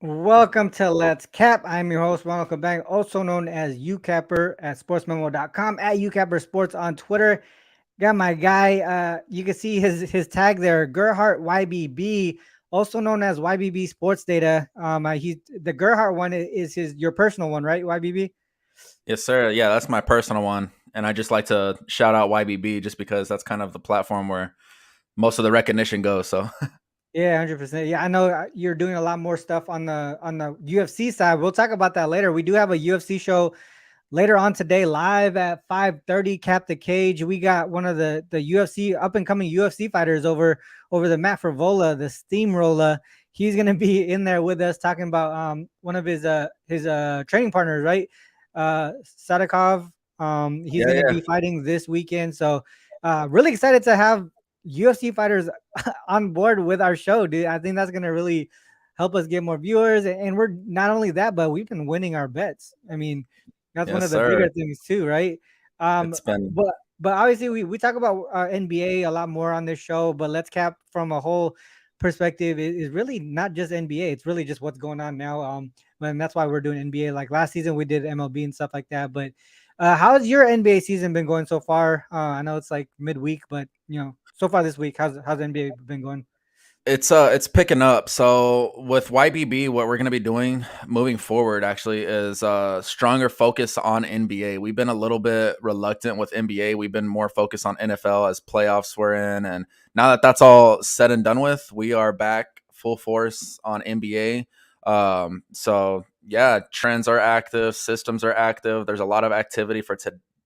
Welcome to Let's Cap. I'm your host, Ronald, also known as Youcapper at Sportsmemo.com, at Youcapper Sports on Twitter. Got my guy. You can see his tag there, Gerhardt YBB, also known as YBB Sports Data. He the Gerhardt one is your personal one, right? YBB. Yes, sir. Yeah, that's my personal one. And I just like to shout out YBB just because that's kind of the platform where most of the recognition goes. So, Yeah, 100%. Yeah, I know you're doing a lot more stuff on the UFC side. We'll talk about that later. We do have a UFC show later on today, live at 5:30. Cap the Cage. We got one of the UFC up and coming UFC fighters over the Matt Frivola, the Steamroller. He's gonna be in there with us talking about one of his training partners, right? Sadikov. He's yeah, gonna yeah. be fighting this weekend. So really excited to have UFC fighters on board with our show, dude. I think that's gonna really help us get more viewers. And we're not only that, but we've been winning our bets. I mean, that's one Yes, of the sir. bigger things too, right? Um, It's been, but obviously we talk about NBA a lot more on this show, but let's cap from a whole perspective is really not just NBA. It's really just what's going on now. And that's why we're doing NBA. Like last season we did MLB and stuff like that. But how's your NBA season been going so far? I know it's like midweek, but so far this week, how's the NBA been going? it's picking up. So with YBB, what we're going to be doing moving forward actually is stronger focus on NBA. We've been a little bit reluctant with NBA. We've been more focused on NFL as playoffs we're in. And now that that's all said and done with, we are back full force on NBA. So yeah, trends are active, systems are active. There's a lot of activity for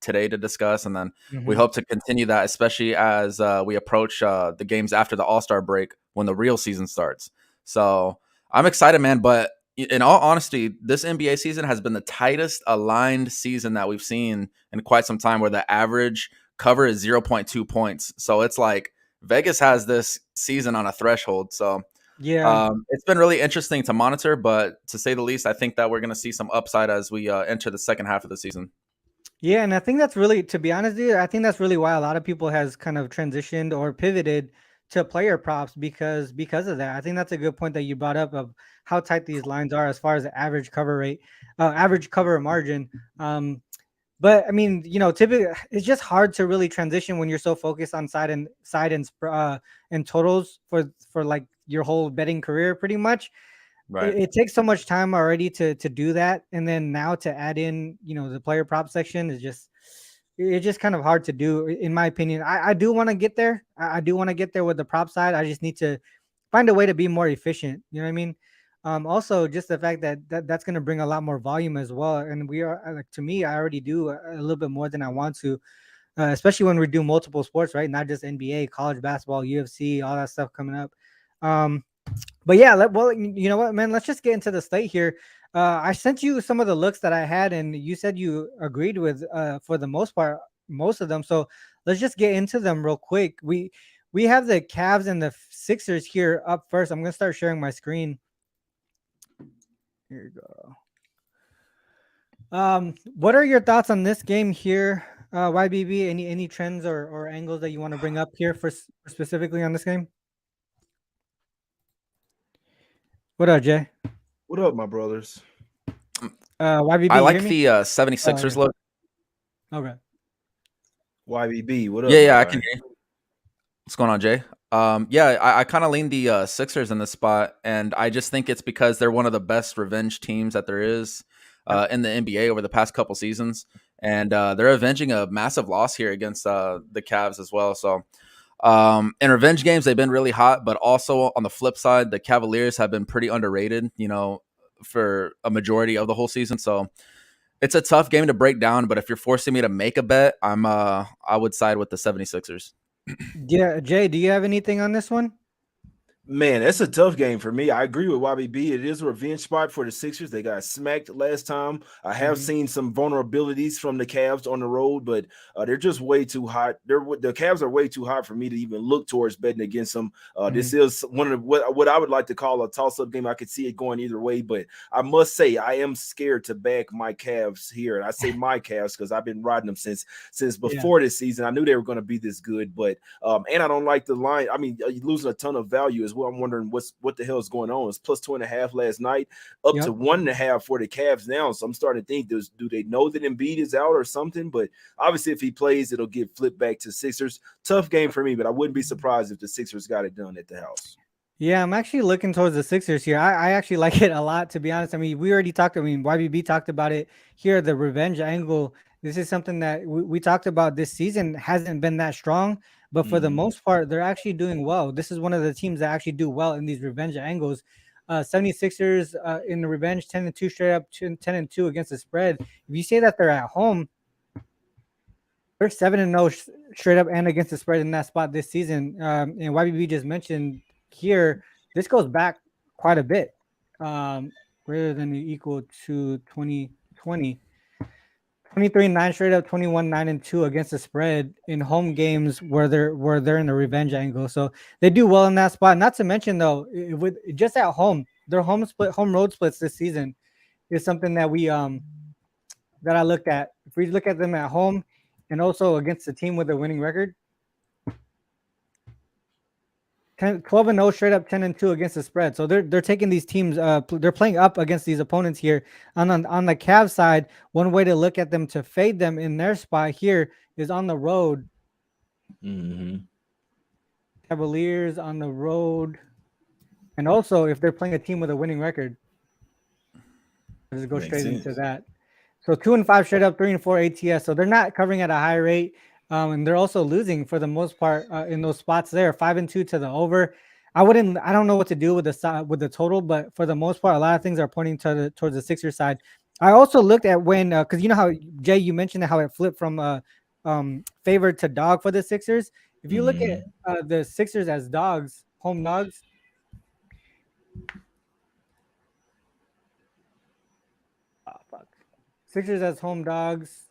today to discuss, and then we Hmm. hope to continue that, especially as we approach the games after the All-Star break when the real season starts. So I'm excited, man. But in all honesty, this NBA season has been the tightest aligned season that we've seen in quite some time, where the average cover is 0.2 points. So it's like Vegas has this season on a threshold. So Yeah. it's been really interesting to monitor, but to say the least, I think that we're going to see some upside as we enter the second half of the season. Yeah, and I think that's really, to be honest, dude, I think that's really why a lot of people has kind of transitioned or pivoted to player props because of that. I think that's a good point that you brought up of how tight these lines are as far as the average cover rate, average cover margin. But I mean, typically it's just hard to really transition when you're so focused on and totals for like your whole betting career, pretty much. Right. It takes so much time already to do that, and then now to add in the player prop section is just it's just kind of hard to do in my opinion. I do want to get there. I do want to get there with the prop side. I just need to find a way to be more efficient, you know what I mean? Also just the fact that's going to bring a lot more volume as well, and we are like, to me, I already do a little bit more than I want to, especially when we do multiple sports, right? Not just NBA, college basketball, UFC, all that stuff coming up. um but yeah, well, you know what, man? Let's just get into the slate here. I sent you some of the looks that I had, and you said you agreed with, for the most part, most of them. So let's just get into them real quick. We have the Cavs and the Sixers here up first. I'm gonna start sharing my screen. Here you go. What are your thoughts on this game here, YBB? Any trends or angles that you want to bring up here specifically on this game? What up, Jay? What up, my brothers? YBB, I you hear like me? the Oh, 76ers yeah. look. Okay. YBB, what Yeah, up, my yeah, I guy? can hear you. What's going on, Jay? Yeah, I kind of lean the Sixers in this spot, and I just think it's because they're one of the best revenge teams that there is Yep. in the NBA over the past couple seasons, and they're avenging a massive loss here against the Cavs as well. So, in revenge games, they've been really hot, but also on the flip side, the Cavaliers have been pretty underrated, for a majority of the whole season. So it's a tough game to break down, but if you're forcing me to make a bet, I would side with the 76ers. Yeah, Jay, do you have anything on this one? Man, that's a tough game for me. I agree with YBB. It is a revenge spot for the Sixers. They got smacked last time. I have Mhm. seen some vulnerabilities from the Cavs on the road, but they're just way too hot. The Cavs are way too hot for me to even look towards betting against them. This Mhm. is one of what I would like to call a toss-up game. I could see it going either way, but I must say I am scared to back my Cavs here. And I say my Cavs because I've been riding them since Yeah. before this season. I knew they were going to be this good, but and I don't like the line. I mean, you're losing a ton of value as well well. I'm wondering what the hell is going on. It's plus 2.5 last night, up to 1.5 for the Cavs now. So I'm starting to think, do they know that Embiid is out or something? But obviously, if he plays, it'll get flipped back to Sixers. Tough game for me, but I wouldn't be surprised if the Sixers got it done at the house. Yeah, I'm actually looking towards the Sixers here. I actually like it a lot, to be honest. I mean, we already talked. I mean, YBB talked about it here. The revenge angle. This is something that we talked about this season. Hasn't been that strong, but for the most part, they're actually doing well. This is one of the teams that actually do well in these revenge angles. 76ers in the revenge, 10-2 straight up, 10-2 against the spread. If you say that they're at home, they're 7-0 straight up and against the spread in that spot this season. And YBB just mentioned here, this goes back quite a bit, greater than or equal to 2020. 23-9 straight up, 21-9-2 against the spread in home games where they're in the revenge angle. So they do well in that spot. Not to mention though, with just at home, their home road splits this season is something that that I looked at. If we look at them at home and also against a team with a winning record, 12-0 straight up, 10-2 against the spread. So they're taking these teams. They're playing up against these opponents here. On the Cavs side, one way to look at them to fade them in their spot here is on the road. Cavaliers on the road, and also if they're playing a team with a winning record, just go straight into that. So 2-5 straight up, 3-4 ATS. So they're not covering at a high rate. And they're also losing for the most part in those spots there. 5-2 to the over. I don't know what to do with the total, but for the most part, a lot of things are pointing towards the Sixers side. I also looked at when, because you know how Jay, you mentioned how it flipped from favored to dog for the Sixers. If you look at the Sixers as dogs, home dogs. Oh, fuck. Sixers as home dogs.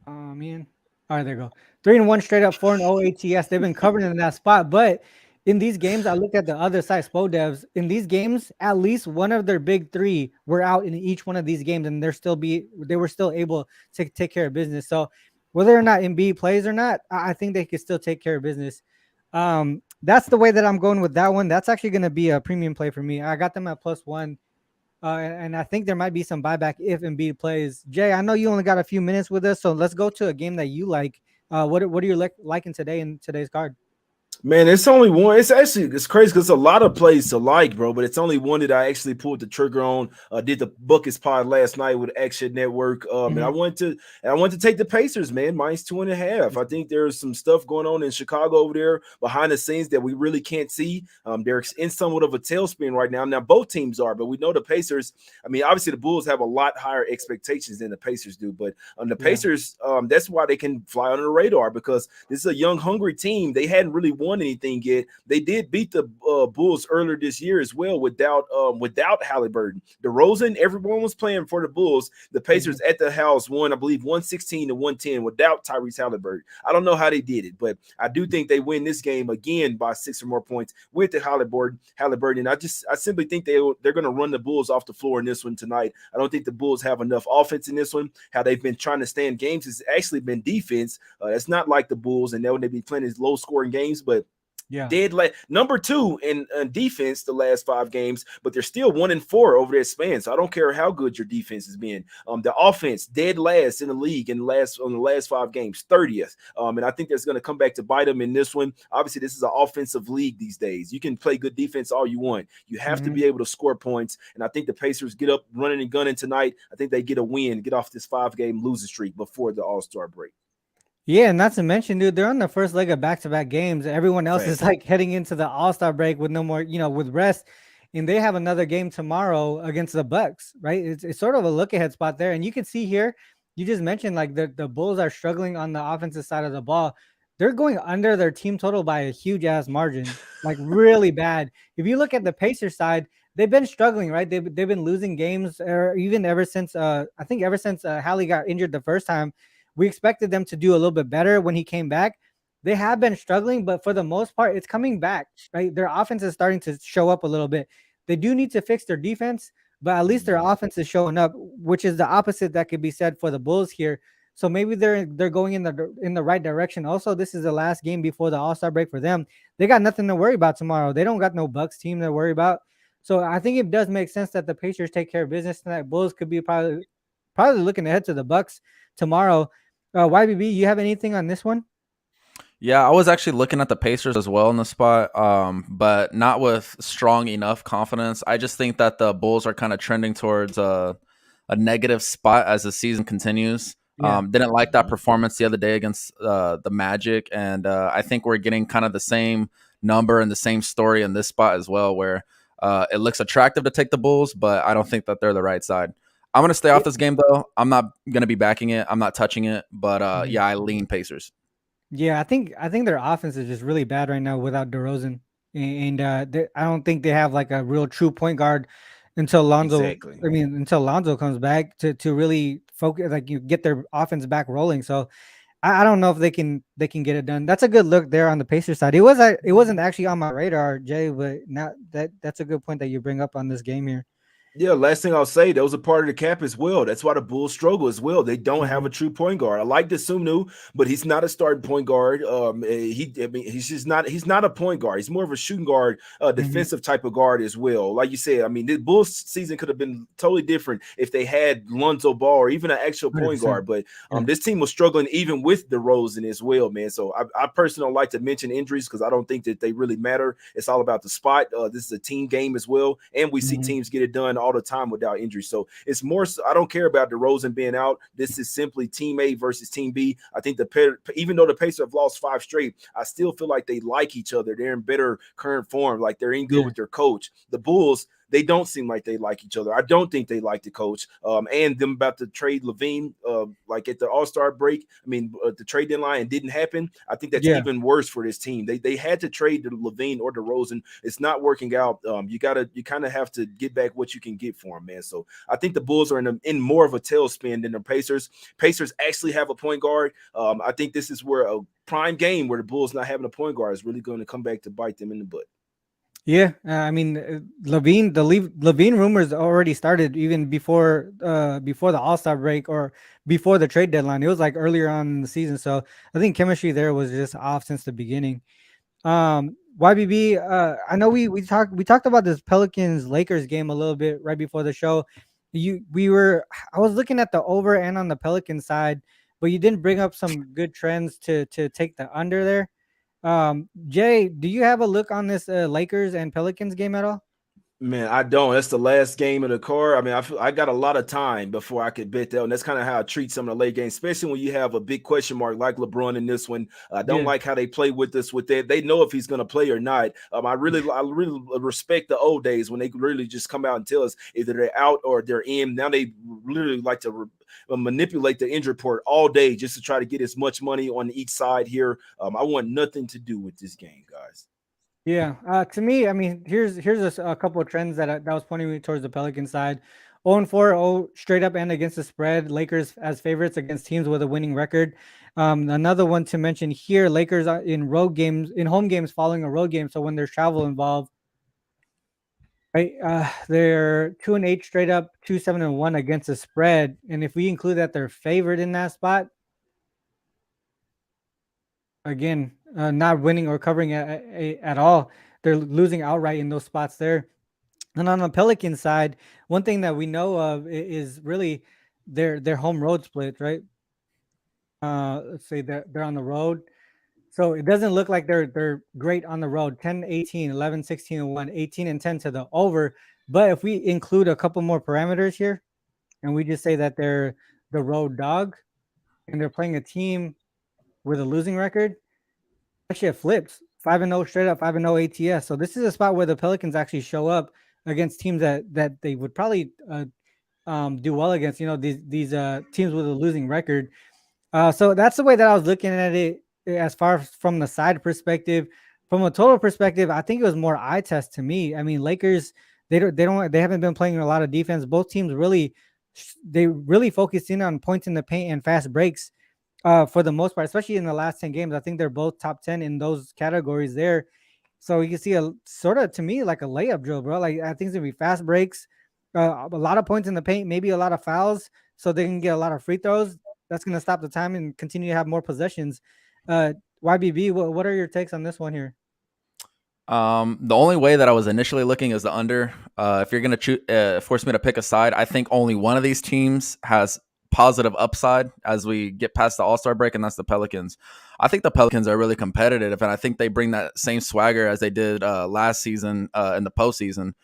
Man. All right, there you go. 3-1 straight up, 4-0 ATS. They've been covered in that spot. But in these games, I looked at the other side, Spo Devs. In these games, at least one of their big three were out in each one of these games, and they were still able to take care of business. So whether or not Embiid plays or not, I think they could still take care of business. That's the way that I'm going with that one. That's actually going to be a premium play for me. I got them at +1. And I think there might be some buyback if Embiid plays. Jay, I know you only got a few minutes with us, so let's go to a game that you like. What are you liking today in today's card? Man, it's only one. It's crazy because it's a lot of plays to like, bro. But it's only one that I actually pulled the trigger on. Did the Buckets pod last night with Action Network. And I want to take the Pacers, man. -2.5. I think there's some stuff going on in Chicago over there behind the scenes that we really can't see. They're in somewhat of a tailspin right now. Now both teams are, but we know the Pacers. I mean, obviously the Bulls have a lot higher expectations than the Pacers do. But the Pacers, that's why they can fly under the radar, because this is a young, hungry team. They hadn't really won anything yet. They did beat the Bulls earlier this year as well without Halliburton. DeRozan, everyone was playing for the Bulls. The Pacers at the house won, I believe, 116-110 without Tyrese Halliburton. I don't know how they did it, but I do think they win this game again by 6 or more points with the Halliburton. I simply think they're going to run the Bulls off the floor in this one tonight. I don't think the Bulls have enough offense in this one. How they've been trying to stay in games has actually been defense. It's not like the Bulls, and they'll be playing these low-scoring games, but dead number 2 in defense the last 5 games, but they're still 1-4 over that span. So I don't care how good your defense has been. The offense dead last in the league on the last 5 games, 30th. And I think that's going to come back to bite them in this one. Obviously, this is an offensive league these days. You can play good defense all you want. You have to be able to score points. And I think the Pacers get up running and gunning tonight. I think they get a win, get off this 5-game losing streak before the All-Star break. Yeah, and not to mention, dude, they're on the first leg of back-to-back games. Everyone else is like heading into the All-Star break with no more, with rest, and they have another game tomorrow against the Bucks, right? It's sort of a look-ahead spot there, and you can see here, you just mentioned like the Bulls are struggling on the offensive side of the ball. They're going under their team total by a huge-ass margin, like really bad. If you look at the Pacers side, they've been struggling, right? They've been losing games, or even ever since Hallie got injured the first time. We expected them to do a little bit better when he came back. They have been struggling, but for the most part, it's coming back, right? Their offense is starting to show up a little bit. They do need to fix their defense, but at least their offense is showing up, which is the opposite that could be said for the Bulls here. So maybe they're going in the right direction. Also, this is the last game before the All-Star break for them. They got nothing to worry about tomorrow. They don't got no Bucks team to worry about. So I think it does make sense that the Pacers take care of business tonight. Bulls could be probably looking ahead to the Bucks tomorrow. YBB, you have anything on this one? Yeah, I was actually looking at the Pacers as well in the spot, but not with strong enough confidence. I just think that the Bulls are kind of trending towards a negative spot as the season continues. Yeah. Didn't like that performance the other day against the Magic, and I think we're getting kind of the same number and the same story in this spot as well, where it looks attractive to take the Bulls, but I don't think that they're the right side. I'm going to stay off this game, though. I'm not going to be backing it. I'm not touching it, but yeah, I lean Pacers. Yeah, I think their offense is just really bad right now without DeRozan, and I don't think they have like a real true point guard until Lonzo. Exactly. I mean, until Lonzo comes back to really focus, like you get their offense back rolling. So I don't know if they can get it done. That's a good look there on the Pacers side. It wasn't actually on my radar, Jay, but now that's a good point that you bring up on this game here. Yeah, last thing I'll say, those are part of the cap as well. That's why the Bulls struggle as well. They don't have a true point guard. I like the Sumnu, but he's not a starting point guard. He's not a point guard. He's more of a shooting guard, defensive type of guard as well. Like you said, I mean, the Bulls season could have been totally different if they had Lonzo Ball or even an actual point 100%. guard. But this team was struggling even with DeRozan as well, man. So I personally don't like to mention injuries because I don't think that they really matter. It's all about the spot. This is a team game as well, and we see teams get it done all the time without injury. So it's more so, I don't care about DeRozan being out. This is simply team A versus team B. I think even though the Pacers have lost 5 straight, I still feel like they like each other. They're in better current form, like they're in good with their coach. The Bulls, they don't seem like they like each other. I don't think they like the coach. And them about to trade Levine, like at the All-Star break. I mean, the trade deadline didn't happen. I think that's even worse for this team. They had to trade the Levine or DeRozan. It's not working out. You kind of have to get back what you can get for them, man. So I think the Bulls are in more of a tailspin than the Pacers. Pacers actually have a point guard. I think this is where a prime game where the Bulls not having a point guard is really going to come back to bite them in the butt. Yeah, I mean, Levine rumors already started even before the All-Star break or before the trade deadline. It was like earlier on in the season, so I think chemistry there was just off since the beginning. YBB, I know we talked about this Pelicans Lakers game a little bit right before the show. I was looking at the over and on the Pelican side, but you didn't bring up some good trends to take the under there. Jay, do you have a look on this Lakers and Pelicans game at all? Man, I don't. That's the last game of the car. I mean, I got a lot of time before I could bet that. And that's kind of how I treat some of the late games, especially when you have a big question mark like LeBron in this one. I don't like how they play with us with that. They know if he's going to play or not. I really respect the old days when they really just come out and tell us either they're out or they're in. Now they literally like to manipulate the injury report all day just to try to get as much money on each side here. I want nothing to do with this game, guys. Yeah, to me, I mean, here's a couple of trends that was pointing me towards the Pelican side. 0-4, straight up and against the spread. Lakers as favorites against teams with a winning record. Another one to mention here: Lakers are in home games following a road game. So when there's travel involved, right? They're 2-8 straight up, 2-7-1 against the spread. And if we include that they're favored in that spot, again, not winning or covering at all. They're losing outright in those spots there. And on the Pelican side, one thing that we know of is really their home road splits, right? Let's say they're on the road. So it doesn't look like they're great on the road. 10-18, 11-16-1, 18-10 to the over. But if we include a couple more parameters here, and we just say that they're the road dog, and they're playing a team with a losing record, actually it flips 5-0 straight up, 5-0 ATS. So this is a spot where the Pelicans actually show up against teams that they would probably do well against. You know, these teams with a losing record. So that's the way that I was looking at it as far from the side perspective. From a total perspective, I think it was more eye test to me. I mean, Lakers they haven't been playing a lot of defense. Both teams really focused in on points in the paint and fast breaks. For the most part, especially in the last 10 games. I think they're both top 10 in those categories there. So you can see a sort of, to me, like a layup drill, bro. Like I think it's going to be fast breaks, a lot of points in the paint, maybe a lot of fouls so they can get a lot of free throws. gonna stop the time and continue to have more possessions. YBB, what are your takes on this one here? The only way that I was initially looking is the under. If you're gonna force me to pick a side, I think only one of these teams has positive upside as we get past the All-Star break, and that's the Pelicans. I think the Pelicans are really competitive, and I think they bring that same swagger as they did last season in the postseason.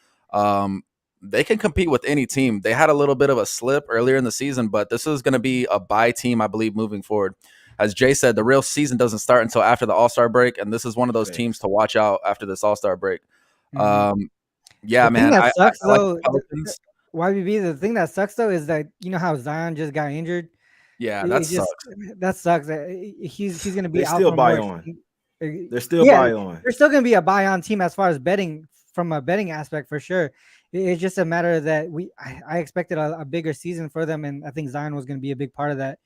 They can compete with any team. They had a little bit of a slip earlier in the season, but this is going to be a bye team, I believe, moving forward. As Jay said, the real season doesn't start until after the All-Star break, and this is one of those teams to watch out after this All-Star break. Yeah, man. That sucks, I like though. the Pelicans. YBB, the thing that sucks though is that you know how Zion just got injured. Yeah, that sucks. That sucks. He's going to be They out still for buy more. on. They're still buy on. They're still going to be a buy on team as far as betting from a betting aspect for sure. It's just a matter that I expected a bigger season for them, and I think Zion was going to be a big part of that.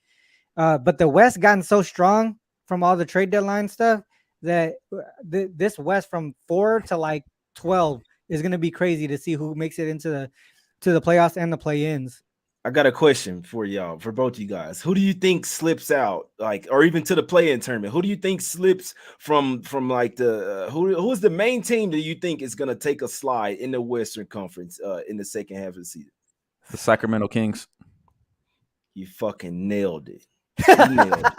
But the West gotten so strong from all the trade deadline stuff that this West from 4 to like 12 is going to be crazy to see who makes it into the playoffs and the play-ins. I got a question for y'all, for both you guys. Who do you think slips out, like, or even to the play-in tournament? Who do you think slips from like the who is the main team that you think is going to take a slide in the Western Conference in the second half of the season? The Sacramento Kings. You fucking nailed it. You nailed it.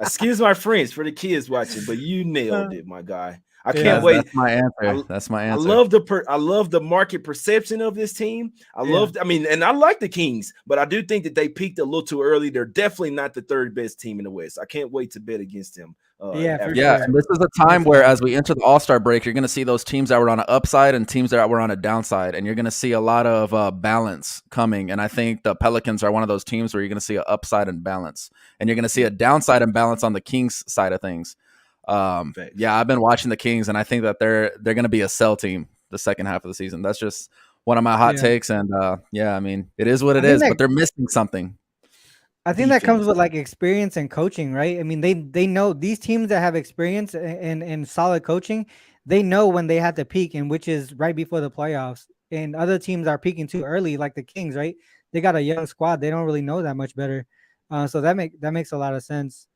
Excuse my French for the kids watching, but you nailed it, my guy. I can't wait. That's my answer. That's my answer. I love the market perception of this team. I like the Kings, but I do think that they peaked a little too early. They're definitely not the third best team in the West. I can't wait to bet against them. And this is a time where, as we enter the All-Star break, you're going to see those teams that were on an upside and teams that were on a downside, and you're going to see a lot of balance coming. And I think the Pelicans are one of those teams where you're going to see an upside and balance, and you're going to see a downside and balance on the Kings side of things. I've been watching the Kings, and I think that they're going to be a sell team the second half of the season. That's just one of my hot takes, and I mean, it is what it is, but they're missing something. I think that comes with like experience and coaching, right? I mean, they know these teams that have experience and solid coaching, they know when they have to peak, and which is right before the playoffs. And other teams are peaking too early, like the Kings, right? They got a young squad; they don't really know that much better. So that makes a lot of sense.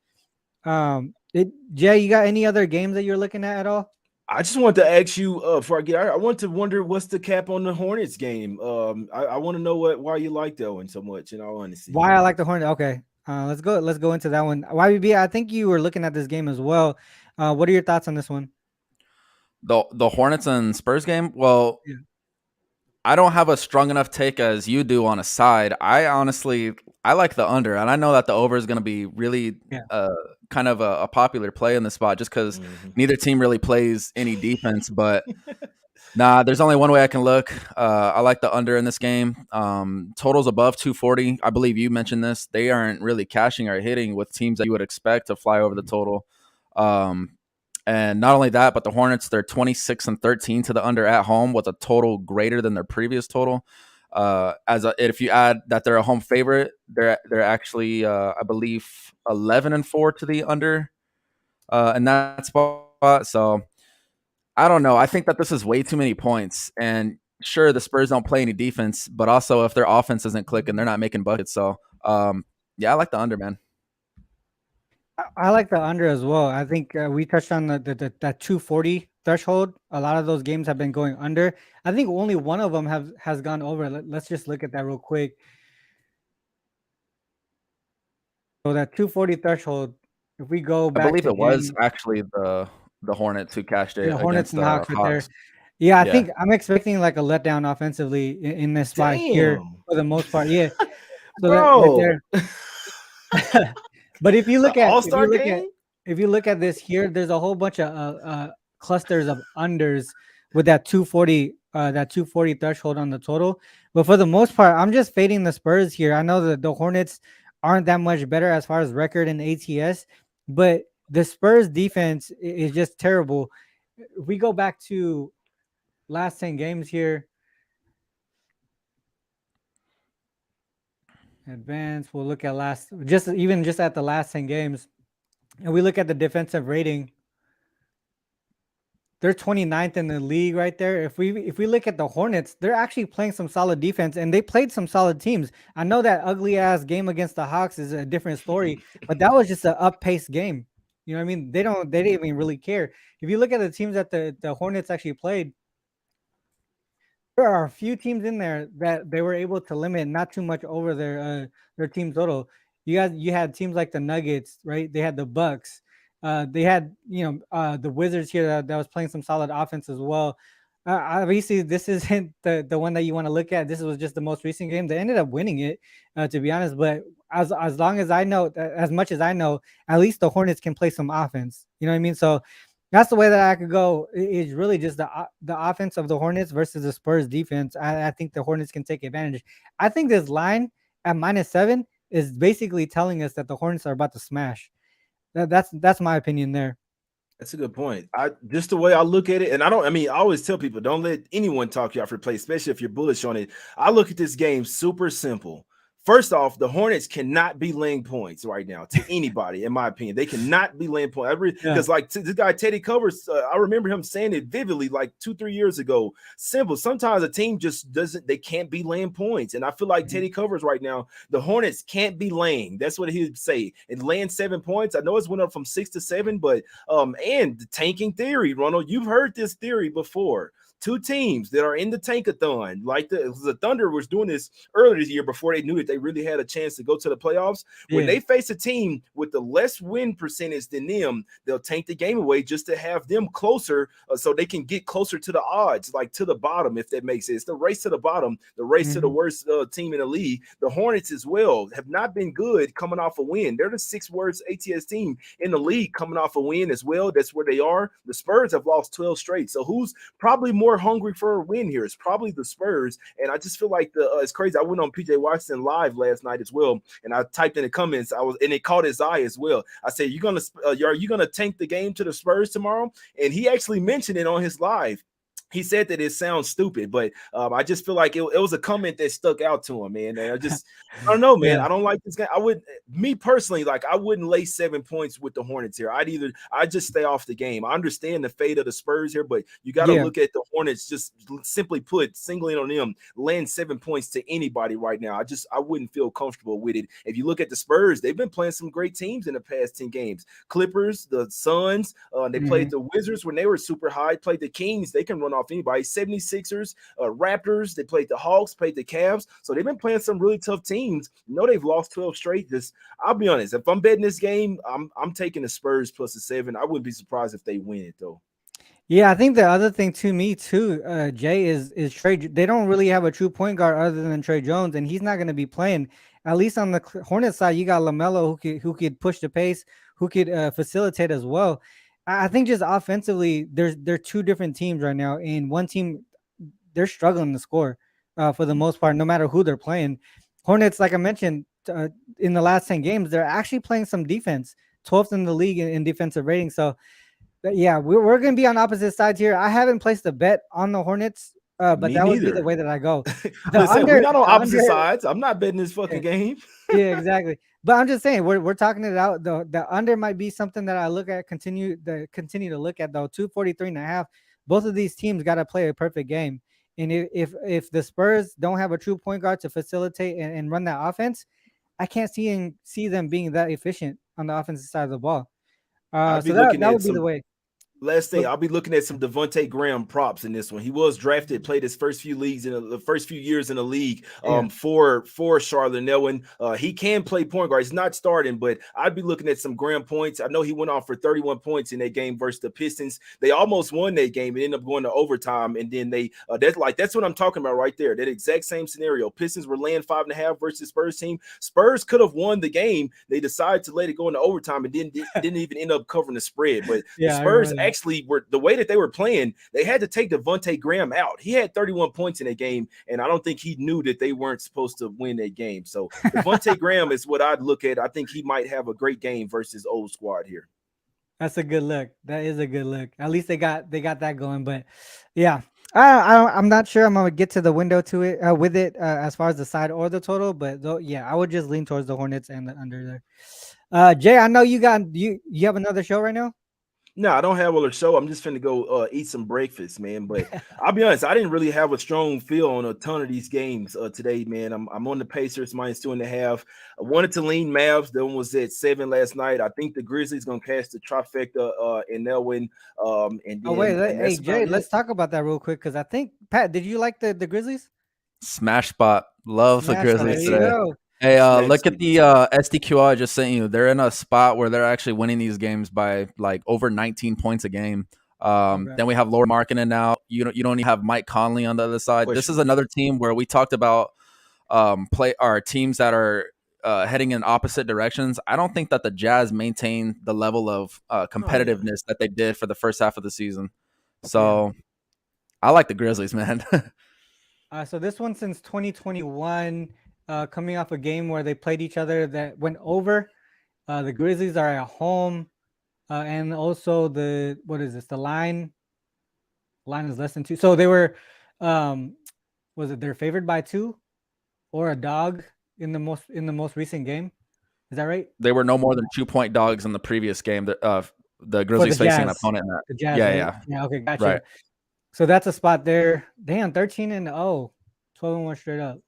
Jay, you got any other games that you're looking at all? I just want to ask you before I get. I want to wonder what's the cap on the Hornets game. I want to know why you like that one so much. In all honesty, why I like the Hornets. Okay, let's go into that one. YBB, I think you were looking at this game as well. What are your thoughts on this one? The Hornets and Spurs game. Well, I don't have a strong enough take as you do on a side. I like the under, and I know that the over is going to be really kind of a popular play in the spot just because neither team really plays any defense. But there's only one way I can look. I like the under in this game. Totals above 240. I believe you mentioned this. They aren't really cashing or hitting with teams that you would expect to fly over the total. And not only that, but the Hornets, they're 26-13 to the under at home with a total greater than their previous total. If you add that they're a home favorite, they're actually I believe 11-4 to the under in that spot. So I don't know. I think that this is way too many points. And sure, the Spurs don't play any defense, but also if their offense isn't clicking, they're not making buckets. So I like the under, man. I like the under as well. I think we touched on that 240 threshold. A lot of those games have been going under. I think only one of them has gone over. Let's just look at that real quick. So that 240 threshold, if we go back, I believe it was actually the Hornets who cashed it. The Hornets and against Hawks right there. Yeah, I think I'm expecting like a letdown offensively in this spot here for the most part. Yeah, so bro. But if you look at this here, there's a whole bunch of clusters of unders with that 240 threshold on the total. But for the most part, I'm just fading the Spurs here. I know that the Hornets aren't that much better as far as record and ATS, but the Spurs defense is just terrible. If we go back to last 10 games here, advance, we'll look at just at the last 10 games, and we look at the defensive rating. they're 29th in the league right there. If we look at the Hornets, they're actually playing some solid defense, and they played some solid teams. I know that ugly ass game against the Hawks is a different story, but that was just an up-paced game. You know what I mean? They didn't even really care. If you look at the teams that the Hornets actually played, there are a few teams in there that they were able to limit not too much over their team total. You had teams like the Nuggets, right? They had the Bucks. They had the Wizards here that was playing some solid offense as well. Obviously, this isn't the one that you want to look at. This was just the most recent game. They ended up winning it, to be honest. But as long as I know, as much as I know, at least the Hornets can play some offense. You know what I mean? So that's the way that I could go. It's really just the offense of the Hornets versus the Spurs defense. I think the Hornets can take advantage. I think this line at -7 is basically telling us that the Hornets are about to smash. That's my opinion there. That's a good point. Just the way I look at it, and I always tell people, don't let anyone talk you off your play, especially if you're bullish on it. I look at this game super simple. First off, the Hornets cannot be laying points right now to anybody, in my opinion. They cannot be laying points. Because this guy, Teddy Covers, I remember him saying it vividly like 2-3 years ago. Simple. Sometimes a team just they can't be laying points. And I feel like Teddy Covers right now, the Hornets can't be laying. That's what he would say. And laying 7 points, I know it's went up from 6 to 7, but and the tanking theory, Ronald, you've heard this theory before. Two teams that are in the tankathon, like the Thunder was doing this earlier this year before they knew that they really had a chance to go to the playoffs. When they face a team with the less win percentage than them, they'll tank the game away just to have them closer so they can get closer to the odds, like to the bottom, if that makes sense. The race to the bottom, the race to the worst team in the league. The Hornets as well have not been good coming off a win. They're the 6th worst ATS team in the league coming off a win as well. That's where they are. The Spurs have lost 12 straight. So who's probably more hungry for a win here? It's probably the Spurs. And I just feel like it's crazy. I went on PJ Washington live last night as well, and I typed in the comments. And it caught his eye as well. I said, are you gonna tank the game to the Spurs tomorrow? And he actually mentioned it on his live. He said that it sounds stupid, but I just feel like it was a comment that stuck out to him, man. And I don't know, man. I don't like this guy. Me personally, like I wouldn't lay 7 points with the Hornets here. I'd just stay off the game. I understand the fate of the Spurs here, but you got to look at the Hornets. Just simply put, singling on them, laying 7 points to anybody right now. I wouldn't feel comfortable with it. If you look at the Spurs, they've been playing some great teams in the past 10 games. Clippers, the Suns, they played the Wizards when they were super high. Played the Kings. They can run off anybody. 76ers, Raptors, they played the Hawks, played the Cavs. So they've been playing some really tough teams. You know, they've lost 12 straight. I'll be honest, if I'm betting this game, I'm taking the Spurs plus the 7. I wouldn't be surprised if they win it though. Yeah, I think the other thing to me too, Jay, is Trey. They don't really have a true point guard other than Trey Jones, and he's not going to be playing. At least on the Hornets side, you got LaMelo who could push the pace, who could facilitate as well. I think just offensively, they're two different teams right now, and one team they're struggling to score for the most part, no matter who they're playing. Hornets, like I mentioned, in the last 10 games, they're actually playing some defense, 12th in the league in defensive rating. So, yeah, we're going to be on opposite sides here. I haven't placed a bet on the Hornets, but that would be the way that I go. Listen, we're not on opposite sides. I'm not betting this fucking game. Yeah, exactly. But I'm just saying we're talking it out. The under might be something that I look at, continue to look at though. 243.5. Both of these teams got to play a perfect game. And if the Spurs don't have a true point guard to facilitate and run that offense, I can't see them being that efficient on the offensive side of the ball. So that would be the way. Last thing, I'll be looking at some Devontae Graham props in this one. He was drafted, played his first few years in the league for Charlotte Nelwyn. He can play point guard. He's not starting, but I'd be looking at some Graham points. I know he went off for 31 points in that game versus the Pistons. They almost won that game and ended up going to overtime. And then that's what I'm talking about right there. That exact same scenario. Pistons were laying 5.5 versus Spurs team. Spurs could have won the game. They decided to let it go into overtime and didn't even end up covering the spread. But the Spurs actually were, the way that they were playing, they had to take Devontae Graham out. He had 31 points in that game, and I don't think he knew that they weren't supposed to win that game. So Devontae Graham is what I'd look at. I think he might have a great game versus old squad here. That's a good look. That is a good look. At least they got that going. But yeah, I'm not sure I'm gonna get to the window to it with it as far as the side or the total. But though, yeah, I would just lean towards the Hornets and the under there. Jay, I know you have another show right now. No, I don't have all the show. I'm just finna go eat some breakfast, man. But I'll be honest, I didn't really have a strong feel on a ton of these games today, man. I'm on the Pacers -2.5. I wanted to lean Mavs. That one was at 7 last night. I think the Grizzlies gonna catch the trifecta and they'll win. And Oh then wait, and hey that's Jay, about let's it. talk about that real quick because I think Pat, did you like the Grizzlies? Smash spot. Love the Smash spot. There Grizzlies you today. go. Hey, Smack look at City. the SDQL I just sent you. They're in a spot where they're actually winning these games by like over 19 points a game. Okay. Then we have Laura Markkinen now. You don't even have Mike Conley on the other side. This is Questionable. another team where we talked about play our teams that are heading in opposite directions. I don't think that the Jazz maintain the level of competitiveness that they did for the first half of the season. So I like the Grizzlies, man. So this one since 2021, coming off a game where they played each other that went over. The Grizzlies are at home, and also the line is less than 2. So they were, was it they're favored by 2 or a dog in the most recent game? Is that right? They were no more than 2-point dogs in the previous game. The Grizzlies facing an opponent in that. The Jazz, Yeah, right? Yeah. Okay, gotcha. Right. So that's a spot there. Damn, 13-0, 12-1 straight up.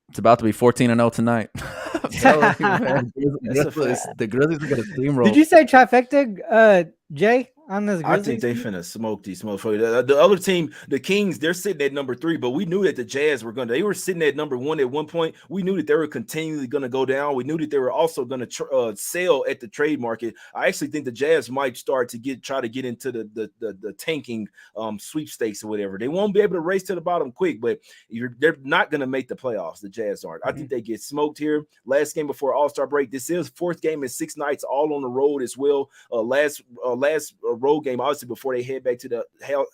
It's about to be 14-0 tonight. I'm telling you, man. The Grizzlies are going to steamroll. Did you say trifecta, Jay, on this Grizzlies? I think they finna smoke these motherfuckers. The other team, the Kings, they're sitting at number 3, but we knew that the Jazz were they were sitting at number 1 at one point. We knew that they were continually going to go down. We knew that they were also going to sell at the trade market. I actually think the Jazz might start to try to get into the tanking sweepstakes or whatever. They won't be able to race to the bottom quick, but they're not going to make the playoffs. The Jazz aren't. I think they get smoked here. Last game before All-Star break. This is 4th game in 6 nights, all on the road as well. Last road game, obviously, before they head back to the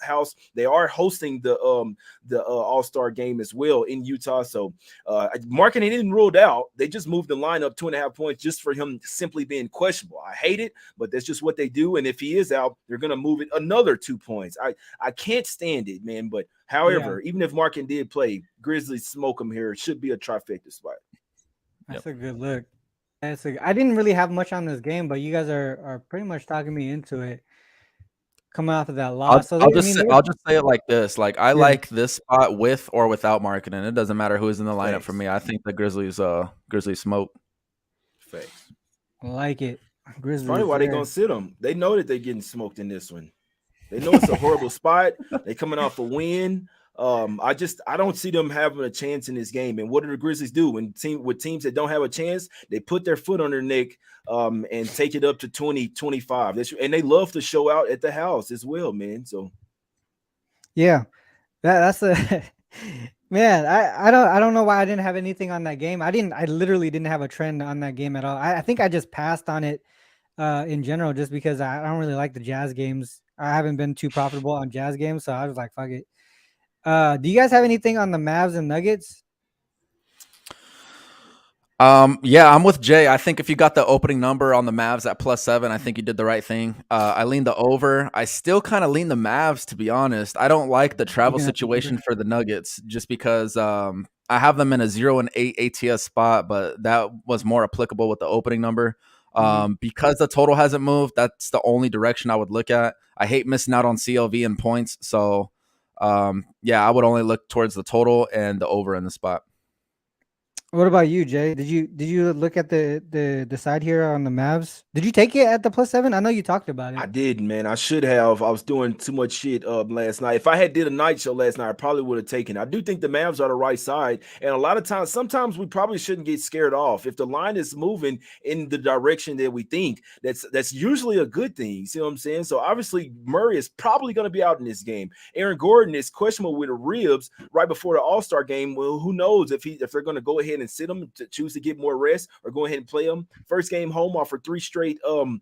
house. They are hosting the All-Star game as well in Utah. So Markkinen isn't ruled out. They just moved the line up 2.5 points just for him simply being questionable. I hate it, but that's just what they do. And if he is out, they're going to move it another 2 points. I can't stand it, man. But however, even if Markkinen did play, Grizzlies smoke him here. It should be a trifecta spot. That's a good look. I didn't really have much on this game, but you guys are pretty much talking me into it. Coming off of that loss, I'll just say it like this: like I like this spot with or without Markkinen. It doesn't matter who's in the lineup for me. I think the Grizzlies smoke. Facts. I like it. Grizzlies. Probably why they gonna sit them. They know that they're getting smoked in this one. They know it's a horrible spot. They coming off a win. I don't see them having a chance in this game. And what do the Grizzlies do with teams that don't have a chance? They put their foot on their neck and take it up to 20-25. And they love to show out at the house as well, man. So yeah, that's a man. I don't know why I didn't have anything on that game. I literally didn't have a trend on that game at all. I think I just passed on it in general just because I don't really like the Jazz games. I haven't been too profitable on Jazz games, so I was like, fuck it. Do you guys have anything on the Mavs and Nuggets? Yeah, I'm with Jay. I think if you got the opening number on the Mavs at +7, I think you did the right thing. I leaned the over. I still kind of lean the Mavs, to be honest. I don't like the travel situation for the Nuggets just because I have them in a 0-8 ATS spot, but that was more applicable with the opening number. Because the total hasn't moved, that's the only direction I would look at. I hate missing out on CLV and points, so yeah, I would only look towards the total and the over in the spot. What about you, Jay? Did you look at the side here on the Mavs? Did you take it at the +7? I know you talked about it. I did, man. I should have. I was doing too much shit last night. If I had did a night show last night, I probably would have taken. I do think the Mavs are the right side, and a lot of times, sometimes we probably shouldn't get scared off. If the line is moving in the direction that we think, that's usually a good thing. You see what I'm saying? So obviously, Murray is probably going to be out in this game. Aaron Gordon is questionable with the ribs right before the All-Star game. Well, who knows if they're going to go ahead and sit him to choose to get more rest or go ahead and play him. First game home off for three straight road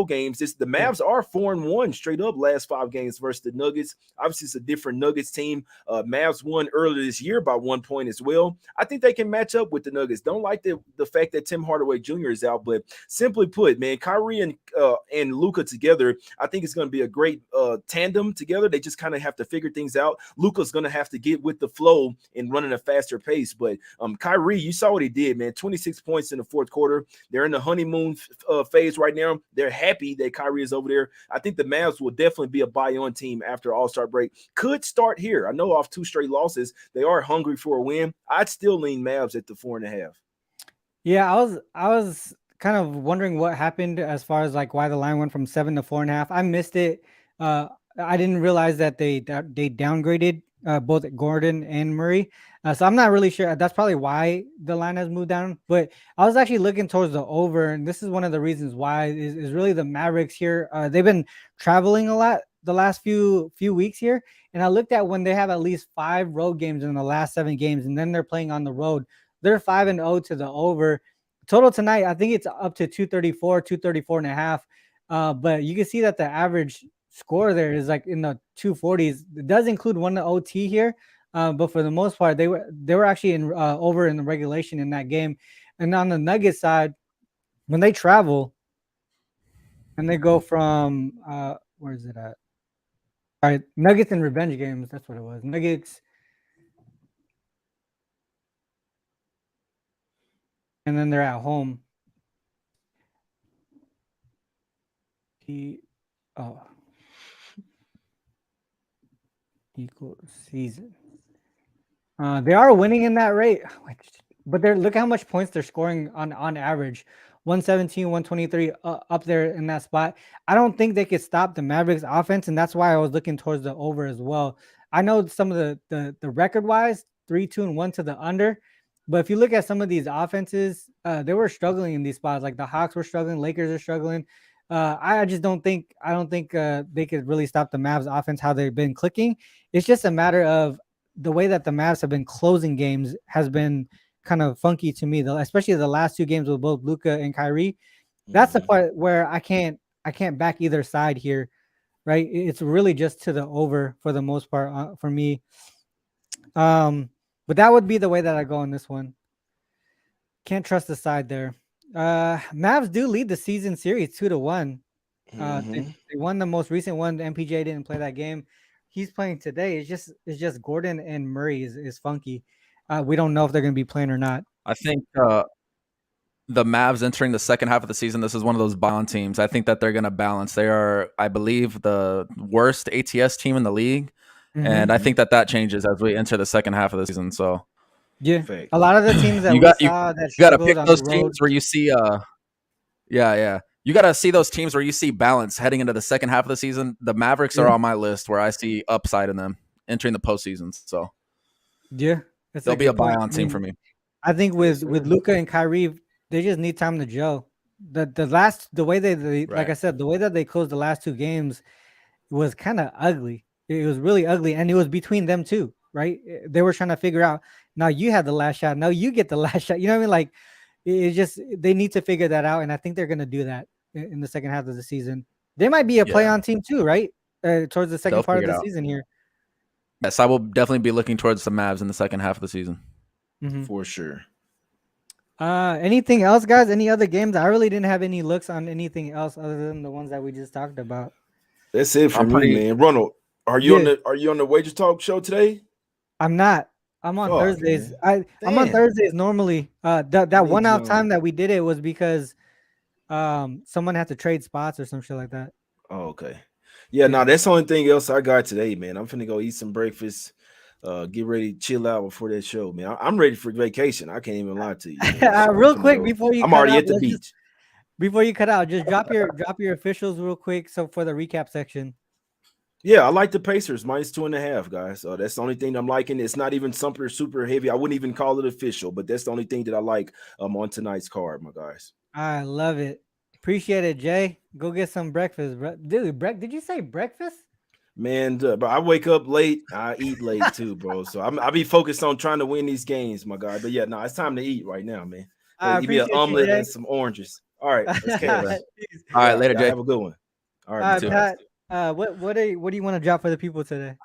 games. The Mavs are 4-1 straight up last 5 games versus the Nuggets. Obviously, it's a different Nuggets team. Mavs won earlier this year by 1 point as well. I think they can match up with the Nuggets. Don't like the fact that Tim Hardaway Jr. is out, but simply put, man, Kyrie and Luka together, I think it's going to be a great tandem together. They just kind of have to figure things out. Luka's going to have to get with the flow and run at a faster pace, but Kyrie, you saw what he did, man. 26 points in the fourth quarter. They're in the honeymoon phase right now. They're happy that Kyrie is over there. I think the Mavs will definitely be a buy-on team after All-Star break. Could start here. I know off 2 straight losses, they are hungry for a win. I'd still lean Mavs at the 4.5. Yeah, I was kind of wondering what happened as far as like why the line went from 7 to 4.5. I missed it. I didn't realize that they downgraded both Gordon and Murray. So I'm not really sure. That's probably why the line has moved down. But I was actually looking towards the over, and this is one of the reasons why is really the Mavericks here. They've been traveling a lot the last few weeks here, and I looked at when they have at least 5 road games in the last 7 games, and then they're playing on the road. They're 5-0 to the over. Total tonight, I think it's up to 234.5. But you can see that the average score there is like in the 240s. It does include 1 OT here, but for the most part, they were actually in over in the regulation in that game. And on the Nuggets side, when they travel and they go from where is it at? All right, Nuggets and revenge games. That's what it was. Nuggets. And then they're at home. Equal season. They are winning in that rate, but look how much points they're scoring on average. 117, 123 up there in that spot. I don't think they could stop the Mavericks offense, and that's why I was looking towards the over as well. I know some of the record wise 3-2-1 to the under. But if you look at some of these offenses, they were struggling in these spots. Like the Hawks were struggling, Lakers are struggling. I don't think they could really stop the Mavs offense how they've been clicking. It's just a matter of the way that the Mavs have been closing games has been kind of funky to me, though, especially the last 2 games with both Luka and Kyrie. That's the part where I can't back either side here, right? It's really just to the over for the most part for me. But that would be the way that I go on this one. Can't trust the side there. Mavs do lead the season series 2-1. They won the most recent one. MPJ didn't play that game. He's playing today. It's just Gordon and Murray is funky. We don't know if they're going to be playing or not. I think the Mavs entering the second half of the season, this is one of those bond teams. I think that they're going to balance. They are, I believe, the worst ATS team in the league. And I think that changes as we enter the second half of the season. So, yeah, a lot of the teams that you got to pick those teams where you see, you got to see those teams where you see balance heading into the second half of the season. The Mavericks are on my list where I see upside in them entering the postseason. So, yeah, they'll be a buy-on team for me. I think with Luka and Kyrie, they just need time to gel. The way they like I said, the way that they closed the last 2 games was kind of ugly. It was really ugly, and it was between them too, right? They were trying to figure out, now you had the last shot, now you get the last shot. You know what I mean? Like, it's just, they need to figure that out, and I think they're going to do that in the second half of the season. They might be a play-on team too, right? Towards the second part of the season here. Yes, I will definitely be looking towards the Mavs in the second half of the season. For sure. Anything else, guys? Any other games? I really didn't have any looks on anything else other than the ones that we just talked about. That's it for me, man. Ronald, are you on the Wagertalk show today? I'm not. I'm on Thursdays. I'm on Thursdays normally. That 1 out time that we did it was because someone had to trade spots or some shit like that. Oh, okay. Yeah, no, that's the only thing else I got today, man. I'm finna go eat some breakfast, get ready to chill out before that show, man. I'm ready for vacation. I can't even lie to you. So real quick before you I'm already at the beach. Before you cut out, just drop your officials real quick. So for the recap section. Yeah, I like the Pacers -2.5, guys. That's the only thing I'm liking. It's not even something super heavy. I wouldn't even call it official, but that's the only thing that I like on tonight's card, my guys. I love it. Appreciate it, Jay. Go get some breakfast, bro. Dude, did you say breakfast? Man, but I wake up late. I eat late too, bro. So I'll be focused on trying to win these games, my guy. But yeah, no, it's time to eat right now, man. Give me an omelet and some oranges. All right, let's catch. All right, later, Jay. Have a good one. All right, Pat. What do you want to drop for the people today?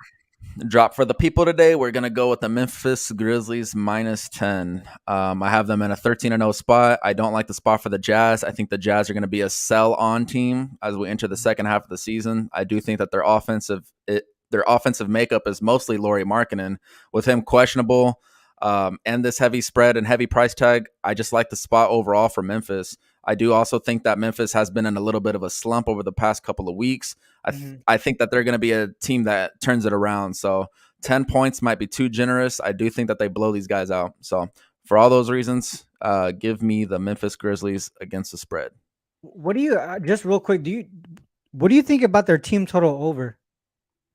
Drop for the people today. We're gonna go with the Memphis Grizzlies -10. I have them in a 13-0 spot. I don't like the spot for the Jazz. I think the Jazz are gonna be a sell-on team as we enter the second half of the season. I do think that their offensive makeup is mostly Lauri Markkanen. With him questionable, and this heavy spread and heavy price tag, I just like the spot overall for Memphis. I do also think that Memphis has been in a little bit of a slump over the past couple of weeks. I think that they're going to be a team that turns it around. So 10 points might be too generous. I do think that they blow these guys out. So for all those reasons, give me the Memphis Grizzlies against the spread. What do you just real quick? What do you think about their team total over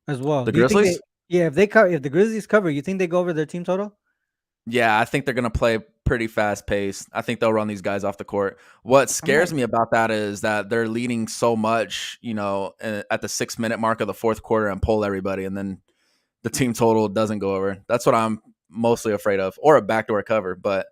as well? The Do you think Grizzlies? if the Grizzlies cover, you think they go over their team total? Yeah, I think they're going to play pretty fast paced. I think they'll run these guys off the court. What scares me about that is that they're leading so much, at the 6-minute mark of the fourth quarter and pull everybody, and then the team total doesn't go over. That's what I'm mostly afraid of, or a backdoor cover. But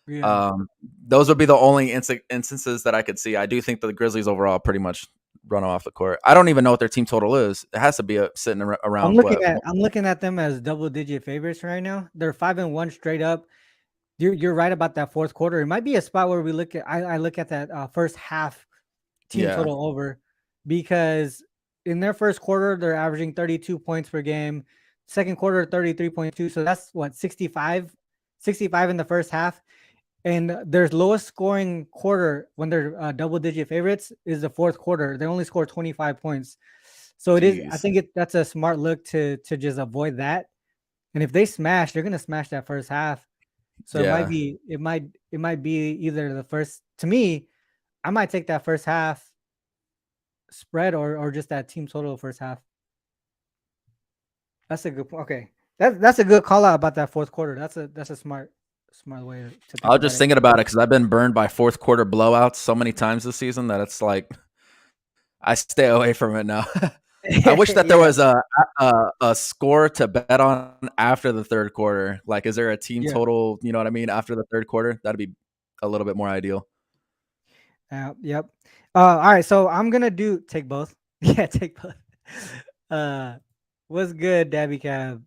those would be the only instances that I could see. I do think that the Grizzlies overall pretty much run off the court. I don't even know what their team total is. It has to be sitting around. I'm looking at them as double-digit favorites right now. They're 5-1 straight up. You're right about that fourth quarter. It might be a spot where we look at. I look at that first half team total over, because in their first quarter they're averaging 32 points per game. Second quarter 33.2. So that's what 65 in the first half. And their lowest scoring quarter when they're double-digit favorites is the fourth quarter. They only score 25 points. So it is. I think that's a smart look to just avoid that. And if they smash, they're gonna smash that first half. So it might be either the first. To me, I might take that first half spread or just that team total first half. That's a good. Okay, that's a good call out about that fourth quarter. That's a smart way to think. I was just thinking about it because I've been burned by fourth quarter blowouts so many times this season that it's like I stay away from it now. I wish that there was a score to bet on after the third quarter. Like, is there a team total? You know what I mean? After the third quarter, that'd be a little bit more ideal. Yep. All right. So I'm gonna take both. Yeah, take both. What's good, Dabby Cab?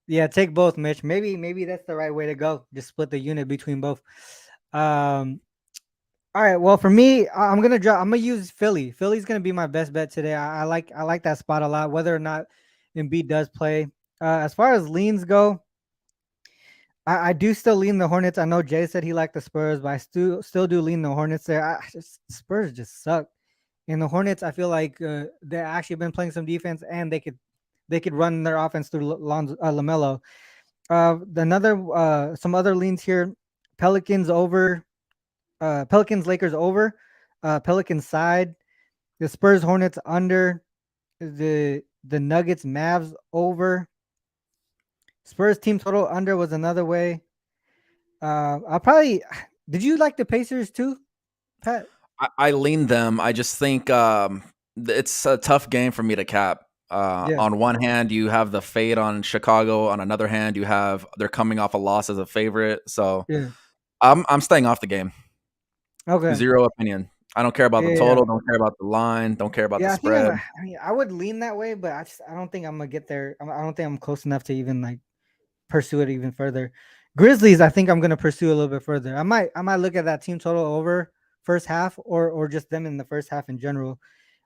Yeah, take both, Mitch. Maybe that's the right way to go. Just split the unit between both. All right. Well, for me, I'm gonna use Philly. Philly's gonna be my best bet today. I like that spot a lot, whether or not Embiid does play. As far as leans go, I do still lean the Hornets. I know Jay said he liked the Spurs, but I still do lean the Hornets there. Spurs just suck, and the Hornets, I feel like they've actually been playing some defense, and they could run their offense through LaMelo. Some other leans here: Pelicans over. Pelicans Lakers over, Pelicans side, the Spurs Hornets under, the Nuggets Mavs over, Spurs team total under was another way. Did you like the Pacers too, Pat? I lean them. I just think it's a tough game for me to cap. On one hand, you have the fade on Chicago. On another hand, they're coming off a loss as a favorite. So I'm staying off the game. Okay. Zero opinion. I don't care about the total. Don't care about the line. Don't care about the spread. I would lean that way, but I don't think I'm gonna get there. I don't think I'm close enough to even like pursue it even further. Grizzlies, I think I'm gonna pursue a little bit further. I might look at that team total over first half or just them in the first half in general.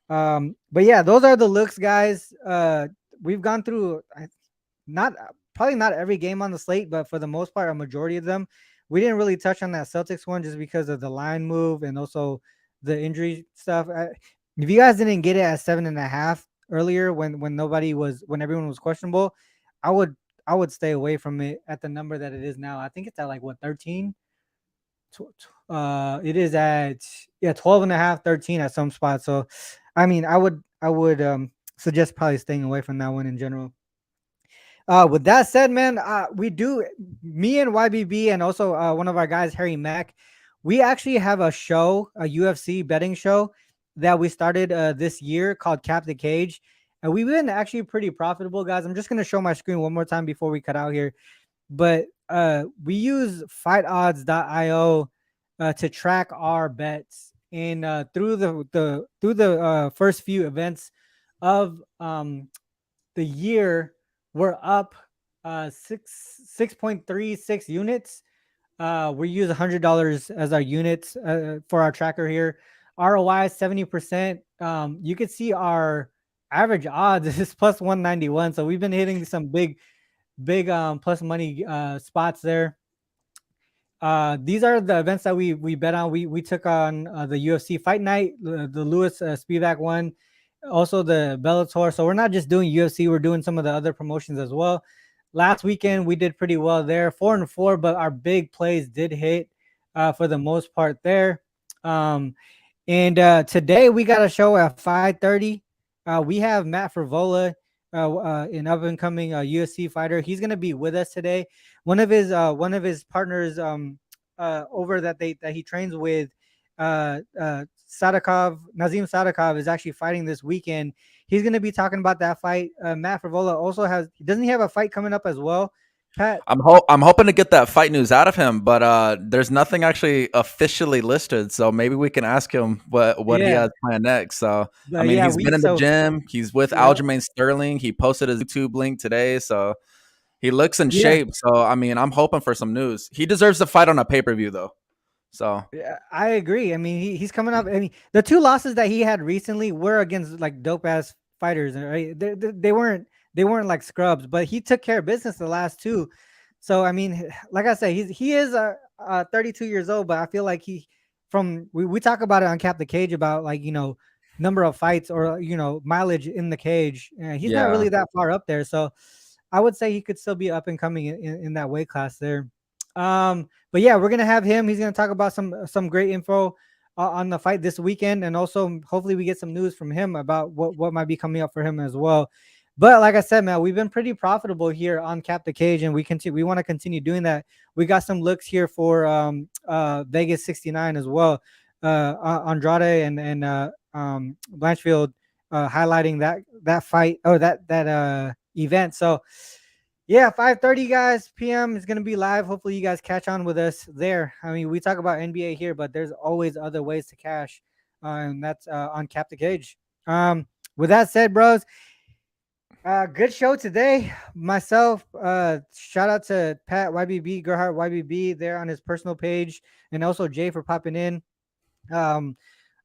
But yeah, those are the looks, guys. We've gone through probably not every game on the slate, but for the most part, a majority of them. We didn't really touch on that Celtics one just because of the line move and also the injury stuff. If you guys didn't get it at 7.5 earlier when everyone was questionable, I would stay away from it at the number that it is now. I think it's at like 13. It is at 12.5, 13 at some spots. So, I mean, I would suggest probably staying away from that one in general. With that said, man, me and YBB and also one of our guys, Harry Mack, we actually have a show, a UFC betting show that we started this year called Cap the Cage. And we've been actually pretty profitable, guys. I'm just going to show my screen one more time before we cut out here. But we use fightodds.io to track our bets. And through the first few events of the year, we're up 6.36 units. We use $100 as our units for our tracker here. ROI 70%. You can see our average odds is plus 191. So we've been hitting some big big plus money spots there. These are the events that we bet on. We took on the UFC Fight Night, the Lewis Spivak one, also the Bellator. So we're not just doing UFC, we're doing some of the other promotions as well. Last weekend we did pretty well there, 4-4, but our big plays did hit for the most part there. And today we got a show at 5:30. We have Matt Frivola, an up and coming UFC fighter. He's gonna be with us today. One of his partners over that he trains with, Nazim Sadikov, is actually fighting this weekend. He's gonna be talking about that fight. Matt Frivola also doesn't he have a fight coming up as well, Pat? I'm hoping to get that fight news out of him, but there's nothing actually officially listed, so maybe we can ask him what he has planned next. So I mean, he's been in the gym. He's with Aljamain Sterling. He posted his YouTube link today, so he looks in shape. So I mean, I'm hoping for some news. He deserves to fight on a pay-per-view though. So yeah, I agree. I mean, he's coming up. I mean, the 2 losses that he had recently were against like dope ass fighters, right? They weren't like scrubs, but he took care of business the last 2. So I mean, like I said, he is 32 years old, but I feel like we talk about it on Cap the Cage about like, you know, number of fights or, you know, mileage in the cage. He's not really that far up there, so I would say he could still be up and coming in that weight class there. But yeah, we're gonna have him. He's gonna talk about some great info on the fight this weekend, and also hopefully we get some news from him about what might be coming up for him as well. But like I said, man, we've been pretty profitable here on Cap the Cage, and we want to continue doing that. We got some looks here for Vegas 69 as well. Andrade and Blanchfield highlighting that fight or that event. So yeah, 5:30 guys p.m. is gonna be live. Hopefully you guys catch on with us there. I mean, we talk about NBA here, but there's always other ways to cash, and that's on Cap the Cage. With that said, bros, good show today. Myself, shout out to Pat YBB, Gerhard YBB there on his personal page, and also Jay for popping in. I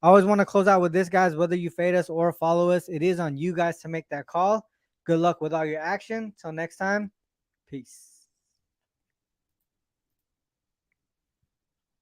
always want to close out with this, guys. Whether you fade us or follow us, it is on you guys to make that call. Good luck with all your action. Till next time, peace.